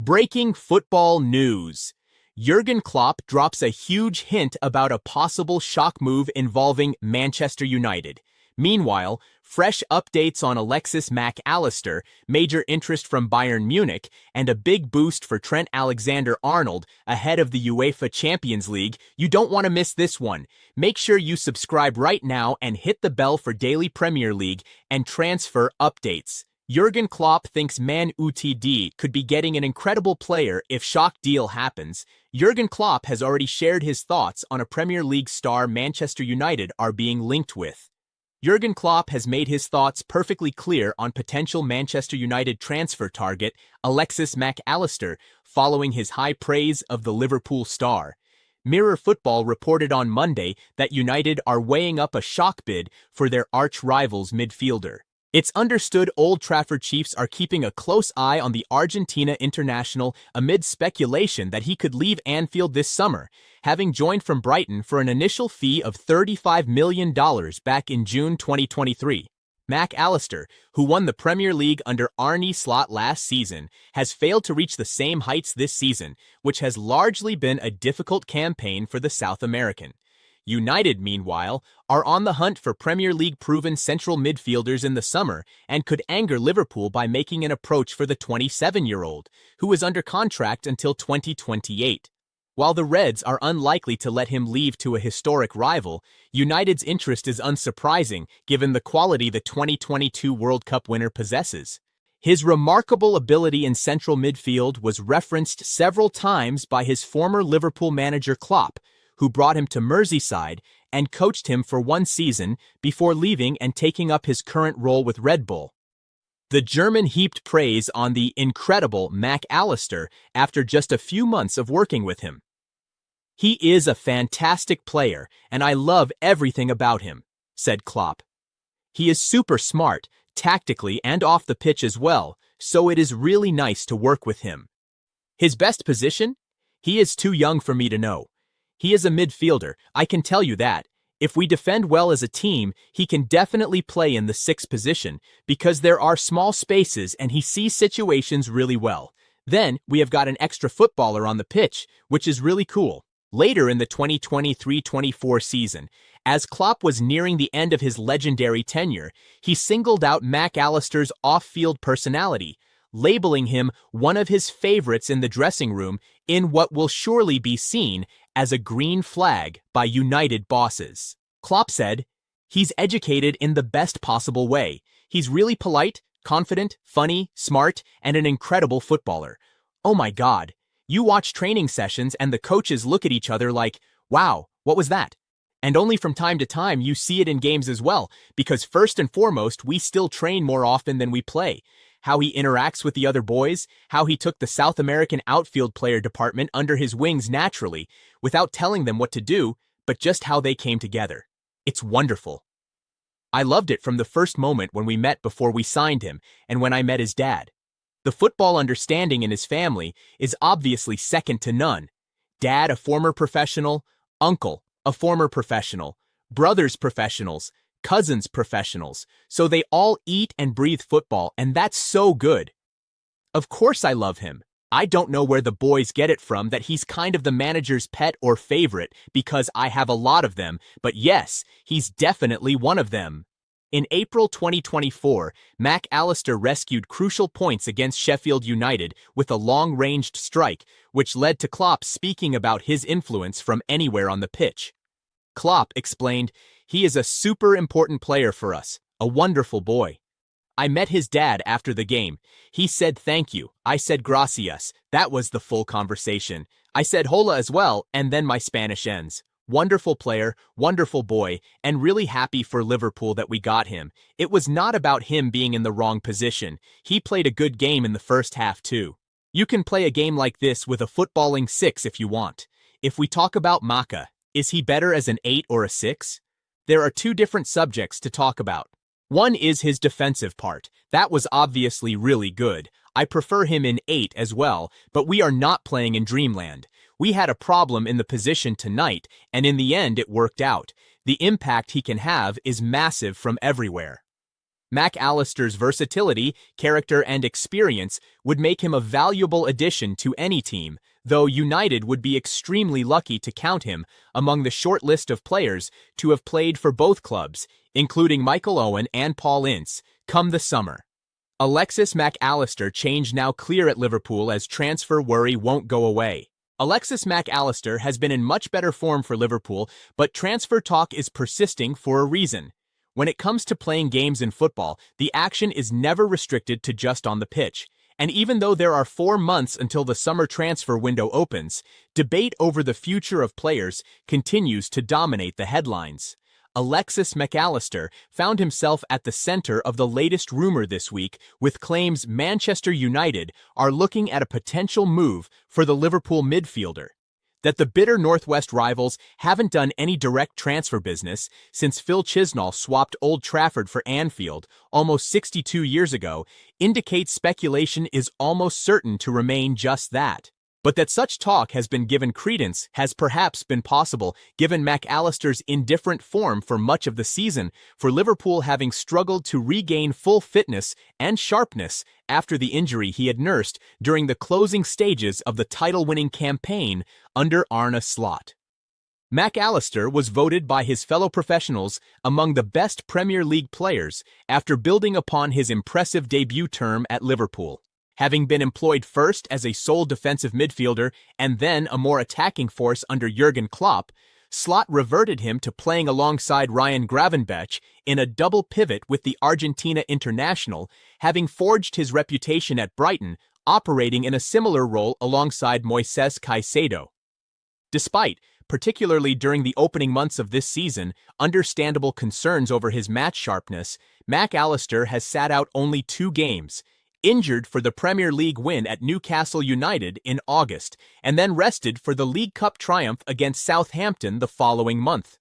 Breaking football news. Jurgen Klopp drops a huge hint about a possible shock move involving Manchester United. Meanwhile, fresh updates on Alexis Mac Allister, major interest from Bayern Munich, and a big boost for Trent Alexander-Arnold ahead of the UEFA Champions League. You don't want to miss this one. Make sure you subscribe right now and hit the bell for daily Premier League and transfer updates. Jurgen Klopp thinks Man Utd could be getting an incredible player if shock deal happens. Jurgen Klopp has already shared his thoughts on a Premier League star Manchester United are being linked with. Jurgen Klopp has made his thoughts perfectly clear on potential Manchester United transfer target Alexis Mac Allister following his high praise of the Liverpool star. Mirror Football reported on Monday that United are weighing up a shock bid for their arch-rivals midfielder. It's understood Old Trafford Chiefs are keeping a close eye on the Argentina international amid speculation that he could leave Anfield this summer, having joined from Brighton for an initial fee of $35 million back in June 2023. Mac Allister, who won the Premier League under Arne Slot last season, has failed to reach the same heights this season, which has largely been a difficult campaign for the South American. United, meanwhile, are on the hunt for Premier League-proven central midfielders in the summer and could anger Liverpool by making an approach for the 27-year-old, who is under contract until 2028. While the Reds are unlikely to let him leave to a historic rival, United's interest is unsurprising given the quality the 2022 World Cup winner possesses. His remarkable ability in central midfield was referenced several times by his former Liverpool manager Klopp, who brought him to Merseyside and coached him for one season before leaving and taking up his current role with Red Bull. The German heaped praise on the incredible Mac Allister after just a few months of working with him. "He is a fantastic player, and I love everything about him," said Klopp. "He is super smart, tactically and off the pitch as well, so it is really nice to work with him. His best position? He is too young for me to know. He is a midfielder, I can tell you that. If we defend well as a team, he can definitely play in the sixth position, because there are small spaces and he sees situations really well. Then, we have got an extra footballer on the pitch, which is really cool." Later in the 2023-24 season, as Klopp was nearing the end of his legendary tenure, he singled out Mac Allister's off-field personality, labeling him one of his favorites in the dressing room in what will surely be seen as a green flag by United bosses. Klopp said, "He's educated in the best possible way. He's really polite, confident, funny, smart, and an incredible footballer. Oh my God. You watch training sessions and the coaches look at each other like, wow, what was that? And only from time to time you see it in games as well, because first and foremost, we still train more often than we play. How he interacts with the other boys, how he took the South American outfield player department under his wings naturally, without telling them what to do, but just how they came together. It's wonderful. I loved it from the first moment when we met before we signed him, and when I met his dad. The football understanding in his family is obviously second to none. Dad, a former professional, uncle, a former professional, brothers professionals, cousins professionals, so they all eat and breathe football, and that's so good. Of course I love him. I don't know where the boys get it from that he's kind of the manager's pet or favorite because I have a lot of them, but yes, he's definitely one of them." In April 2024, Mac Allister rescued crucial points against Sheffield United with a long-ranged strike, which led to Klopp speaking about his influence from anywhere on the pitch. Klopp explained, "He is a super important player for us, a wonderful boy. I met his dad after the game. He said thank you. I said gracias. That was the full conversation. I said hola as well, and then my Spanish ends. Wonderful player, wonderful boy, and really happy for Liverpool that we got him. It was not about him being in the wrong position. He played a good game in the first half too. You can play a game like this with a footballing 6 if you want. If we talk about Maka, is he better as an 8 or a 6? There are two different subjects to talk about. One is his defensive part. That was obviously really good. I prefer him in 8 as well, but we are not playing in Dreamland. We had a problem in the position tonight, and in the end it worked out. The impact he can have is massive from everywhere. Mac Allister's versatility, character, and experience would make him a valuable addition to any team, though United would be extremely lucky to count him among the short list of players to have played for both clubs, including Michael Owen and Paul Ince, come the summer. Alexis Mac Allister change now clear at Liverpool as transfer worry won't go away. Alexis Mac Allister has been in much better form for Liverpool, but transfer talk is persisting for a reason. When it comes to playing games in football, the action is never restricted to just on the pitch. And even though there are 4 months until the summer transfer window opens, debate over the future of players continues to dominate the headlines. Alexis Mac Allister found himself at the center of the latest rumor this week, with claims Manchester United are looking at a potential move for the Liverpool midfielder. That the bitter Northwest rivals haven't done any direct transfer business since Phil Chisnall swapped Old Trafford for Anfield almost 62 years ago indicates speculation is almost certain to remain just that. But that such talk has been given credence has perhaps been possible given Mac Allister's indifferent form for much of the season, for Liverpool having struggled to regain full fitness and sharpness after the injury he had nursed during the closing stages of the title-winning campaign under Arne Slot. Mac Allister was voted by his fellow professionals among the best Premier League players after building upon his impressive debut term at Liverpool. Having been employed first as a sole defensive midfielder and then a more attacking force under Jurgen Klopp, Slot reverted him to playing alongside Ryan Gravenberch in a double pivot with the Argentina international, having forged his reputation at Brighton, operating in a similar role alongside Moises Caicedo. Despite, particularly during the opening months of this season, understandable concerns over his match sharpness, Mac Allister has sat out only 2 games, injured for the Premier League win at Newcastle United in August, and then rested for the League Cup triumph against Southampton the following month.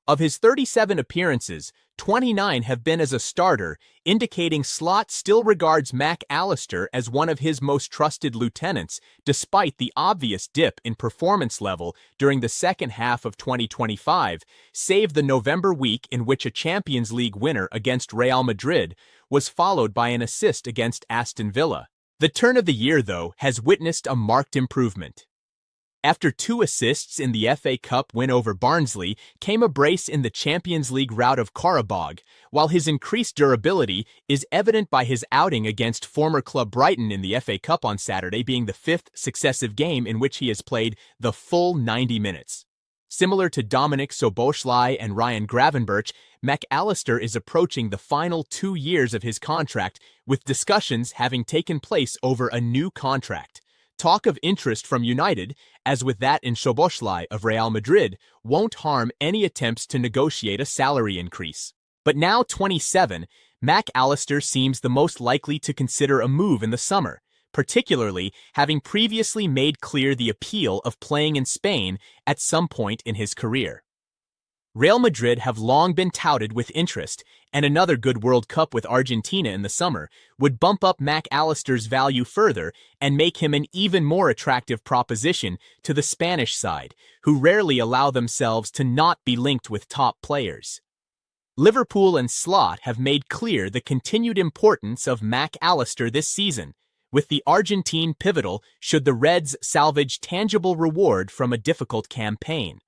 Of his 37 appearances, 29 have been as a starter, indicating Slot still regards Mac Allister as one of his most trusted lieutenants, despite the obvious dip in performance level during the second half of 2025, save the November week in which a Champions League winner against Real Madrid was followed by an assist against Aston Villa. The turn of the year, though, has witnessed a marked improvement. After 2 assists in the FA Cup win over Barnsley came a brace in the Champions League rout of Qarabağ, while his increased durability is evident by his outing against former club Brighton in the FA Cup on Saturday being the 5th successive game in which he has played the full 90 minutes. Similar to Dominik Szoboszlai and Ryan Gravenberch, Mac Allister is approaching the final 2 years of his contract, with discussions having taken place over a new contract. Talk of interest from United, as with that in Szoboszlai of Real Madrid, won't harm any attempts to negotiate a salary increase. But now 27, Mac Allister seems the most likely to consider a move in the summer, particularly having previously made clear the appeal of playing in Spain at some point in his career. Real Madrid have long been touted with interest, and another good World Cup with Argentina in the summer would bump up Mac Allister's value further and make him an even more attractive proposition to the Spanish side, who rarely allow themselves to not be linked with top players. Liverpool and Slot have made clear the continued importance of Mac Allister this season, with the Argentine pivotal should the Reds salvage tangible reward from a difficult campaign.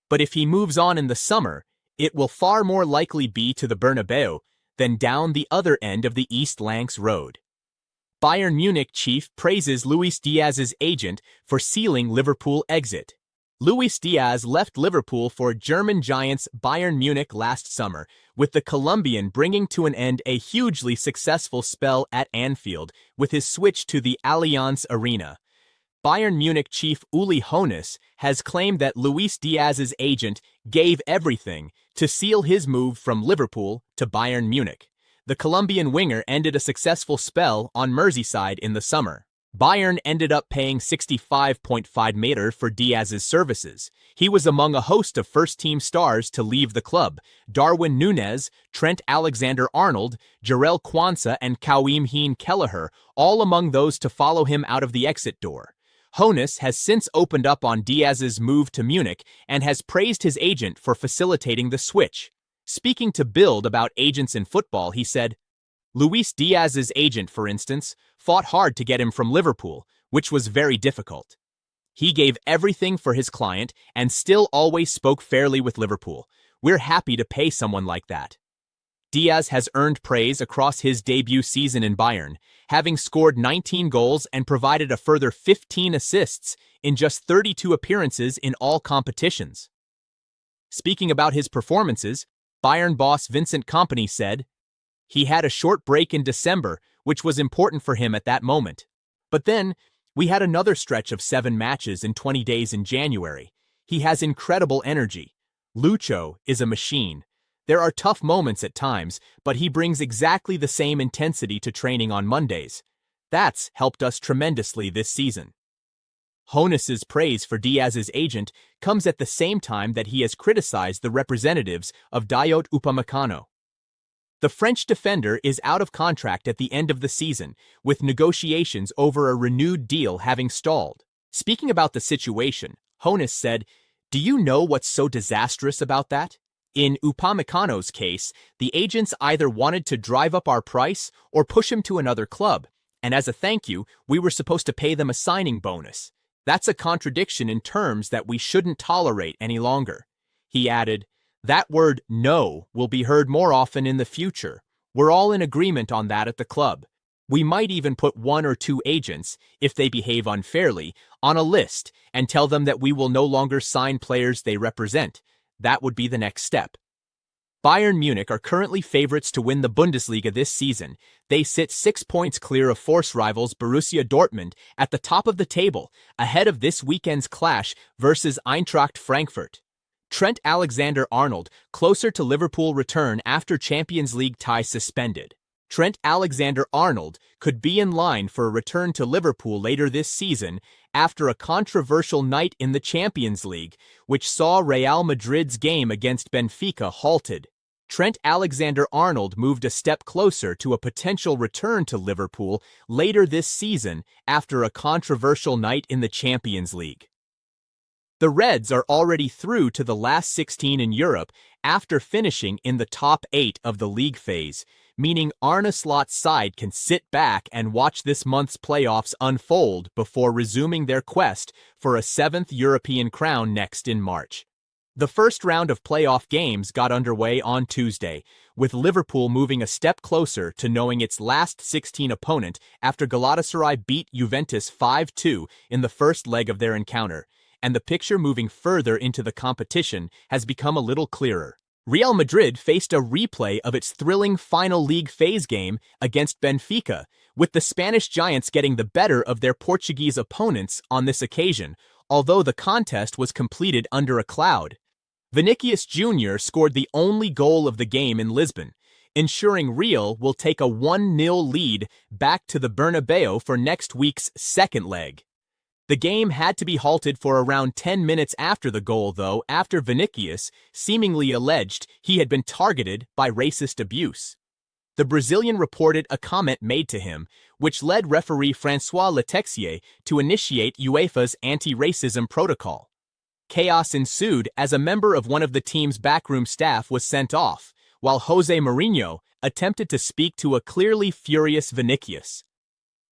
But if he moves on in the summer, it will far more likely be to the Bernabeu than down the other end of the East Lancs Road. Bayern Munich chief praises Luis Diaz's agent for sealing Liverpool exit. Luis Diaz left Liverpool for German giants Bayern Munich last summer, with the Colombian bringing to an end a hugely successful spell at Anfield with his switch to the Allianz Arena. Bayern Munich chief Uli Hoeneß has claimed that Luis Diaz's agent gave everything to seal his move from Liverpool to Bayern Munich. The Colombian winger ended a successful spell on Merseyside in the summer. Bayern ended up paying 65.5 million for Diaz's services. He was among a host of first-team stars to leave the club: Darwin Núñez, Trent Alexander-Arnold, Jarell Quansah, and Karim Kelleher, all among those to follow him out of the exit door. Hoeneß has since opened up on Diaz's move to Munich and has praised his agent for facilitating the switch. Speaking to Bild about agents in football, he said, Luis Diaz's agent, for instance, fought hard to get him from Liverpool, which was very difficult. He gave everything for his client and still always spoke fairly with Liverpool. We're happy to pay someone like that. Diaz has earned praise across his debut season in Bayern, having scored 19 goals and provided a further 15 assists in just 32 appearances in all competitions. Speaking about his performances, Bayern boss Vincent Kompany said, "He had a short break in December, which was important for him at that moment. But then, we had another stretch of 7 matches in 20 days in January. He has incredible energy. Lucho is a machine. There are tough moments at times, but he brings exactly the same intensity to training on Mondays. That's helped us tremendously this season." Honus's praise for Diaz's agent comes at the same time that he has criticized the representatives of Dayot Upamecano. The French defender is out of contract at the end of the season, with negotiations over a renewed deal having stalled. Speaking about the situation, Honus said, "Do you know what's so disastrous about that? In Upamecano's case, the agents either wanted to drive up our price or push him to another club, and as a thank you, we were supposed to pay them a signing bonus. That's a contradiction in terms that we shouldn't tolerate any longer." He added, "That word 'no' will be heard more often in the future. We're all in agreement on that at the club. We might even put 1 or 2 agents, if they behave unfairly, on a list and tell them that we will no longer sign players they represent. That would be the next step." Bayern Munich are currently favorites to win the Bundesliga this season. They sit 6 points clear of force rivals Borussia Dortmund at the top of the table, ahead of this weekend's clash versus Eintracht Frankfurt. Trent Alexander-Arnold closer to Liverpool return after Champions League tie suspended. Trent Alexander-Arnold could be in line for a return to Liverpool later this season after a controversial night in the Champions League, which saw Real Madrid's game against Benfica halted. Trent Alexander-Arnold moved a step closer to a potential return to Liverpool later this season after a controversial night in the Champions League. The Reds are already through to the last 16 in Europe after finishing in the top 8 of the league phase, meaning Arne Slot's side can sit back and watch this month's playoffs unfold before resuming their quest for a 7th European crown next in March. The first round of playoff games got underway on Tuesday, with Liverpool moving a step closer to knowing its last 16 opponent after Galatasaray beat Juventus 5-2 in the first leg of their encounter, and the picture moving further into the competition has become a little clearer. Real Madrid faced a replay of its thrilling final league phase game against Benfica, with the Spanish giants getting the better of their Portuguese opponents on this occasion, although the contest was completed under a cloud. Vinicius Jr. scored the only goal of the game in Lisbon, ensuring Real will take a 1-0 lead back to the Bernabeu for next week's second leg. The game had to be halted for around 10 minutes after the goal, though, after Vinicius seemingly alleged he had been targeted by racist abuse. The Brazilian reported a comment made to him, which led referee François Letexier to initiate UEFA's anti-racism protocol. Chaos ensued as a member of one of the team's backroom staff was sent off, while Jose Mourinho attempted to speak to a clearly furious Vinicius.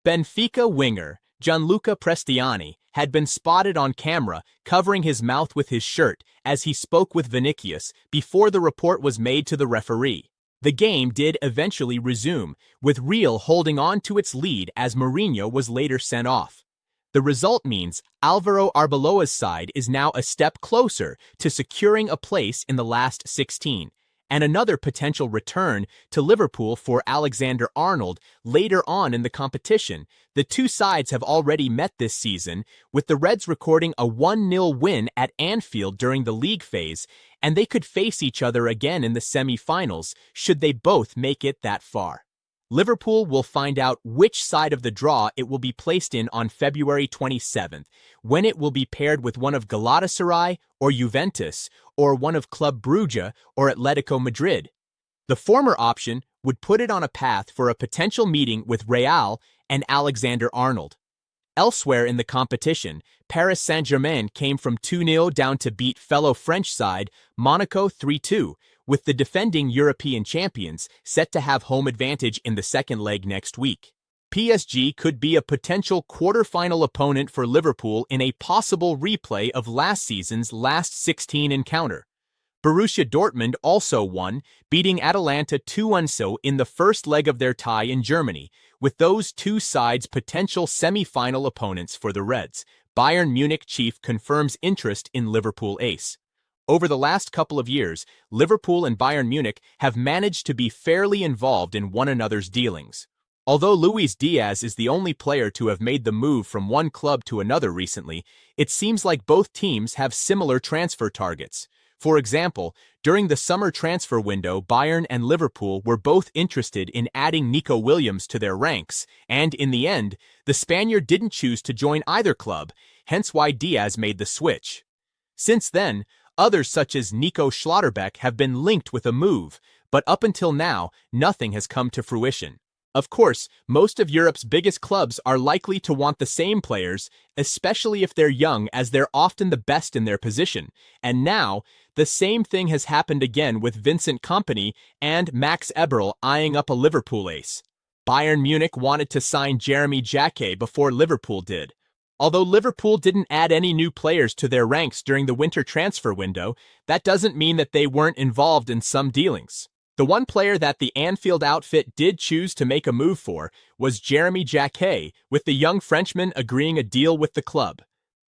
Benfica winger Gianluca Prestiani had been spotted on camera covering his mouth with his shirt as he spoke with Vinicius before the report was made to the referee. The game did eventually resume, with Real holding on to its lead as Mourinho was later sent off. The result means Alvaro Arbeloa's side is now a step closer to securing a place in the last 16, and another potential return to Liverpool for Alexander-Arnold later on in the competition. The two sides have already met this season, with the Reds recording a 1-0 win at Anfield during the league phase, and they could face each other again in the semi-finals should they both make it that far. Liverpool will find out which side of the draw it will be placed in on February 27th, when it will be paired with one of Galatasaray or Juventus, or one of Club Brugge or Atletico Madrid. The former option would put it on a path for a potential meeting with Real and Alexander-Arnold. Elsewhere in the competition, Paris Saint-Germain came from 2-0 down to beat fellow French side Monaco 3-2, with the defending European champions set to have home advantage in the second leg next week. PSG could be a potential quarter-final opponent for Liverpool in a possible replay of last season's last 16 encounter. Borussia Dortmund also won, beating Atalanta 2-0 in the first leg of their tie in Germany, with those two sides potential semi-final opponents for the Reds. Bayern Munich chief confirms interest in Liverpool ace. Over the last couple of years, Liverpool and Bayern Munich have managed to be fairly involved in one another's dealings. Although Luis Diaz is the only player to have made the move from one club to another recently, it seems like both teams have similar transfer targets. For example, during the summer transfer window, Bayern and Liverpool were both interested in adding Nico Williams to their ranks, and in the end, the Spaniard didn't choose to join either club, hence why Diaz made the switch. Since then, others such as Nico Schlotterbeck have been linked with a move, but up until now, nothing has come to fruition. Of course, most of Europe's biggest clubs are likely to want the same players, especially if they're young, as they're often the best in their position. And now, the same thing has happened again with Vincent Kompany and Max Eberl eyeing up a Liverpool ace. Bayern Munich wanted to sign Jeremy Jacquet before Liverpool did. Although Liverpool didn't add any new players to their ranks during the winter transfer window, that doesn't mean that they weren't involved in some dealings. The one player that the Anfield outfit did choose to make a move for was Jeremy Jacquet, with the young Frenchman agreeing a deal with the club.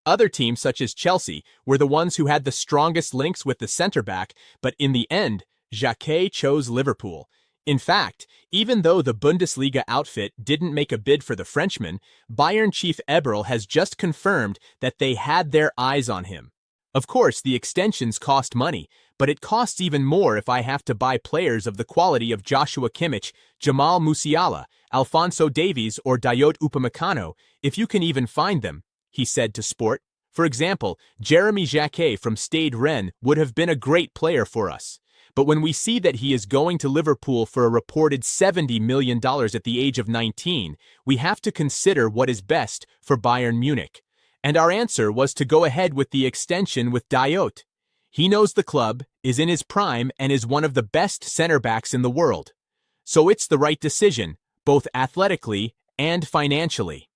Other teams such as Chelsea were the ones who had the strongest links with the centre-back, but in the end, Jacquet chose Liverpool. In fact, even though the Bundesliga outfit didn't make a bid for the Frenchman, Bayern chief Eberl has just confirmed that they had their eyes on him. Of course, the extensions cost money, but it costs even more if I have to buy players of the quality of Joshua Kimmich, Jamal Musiala, Alphonso Davies, or Dayot Upamecano, if you can even find them, he said to Sport. For example, Jeremy Jacquet from Stade Rennes would have been a great player for us. But when we see that he is going to Liverpool for a reported $70 million at the age of 19, we have to consider what is best for Bayern Munich. And our answer was to go ahead with the extension with Dayot. He knows the club, is in his prime, and is one of the best center-backs in the world. So it's the right decision, both athletically and financially.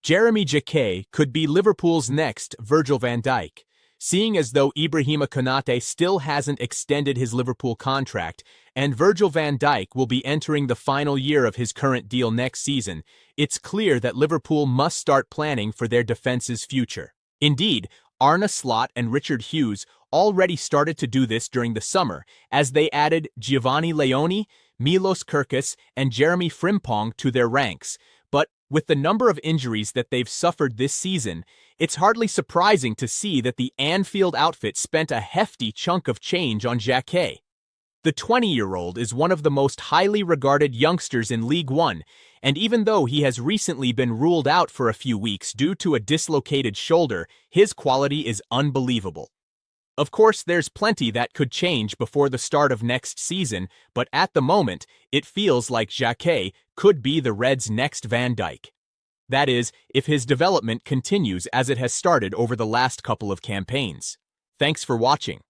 Jeremy Jacquet could be Liverpool's next Virgil van Dijk. Seeing as though Ibrahima Konate still hasn't extended his Liverpool contract, and Virgil van Dijk will be entering the final year of his current deal next season, it's clear that Liverpool must start planning for their defense's future. Indeed, Arne Slot and Richard Hughes already started to do this during the summer, as they added Giovanni Leoni, Milos Kerkez, and Jeremy Frimpong to their ranks. But with the number of injuries that they've suffered this season, it's hardly surprising to see that the Anfield outfit spent a hefty chunk of change on Jacquet. The 20-year-old is one of the most highly regarded youngsters in League One, and even though he has recently been ruled out for a few weeks due to a dislocated shoulder, his quality is unbelievable. Of course, there's plenty that could change before the start of next season, but at the moment, it feels like Jacquet could be the Reds' next Van Dijk. That is, if his development continues as it has started over the last couple of campaigns. Thanks for watching.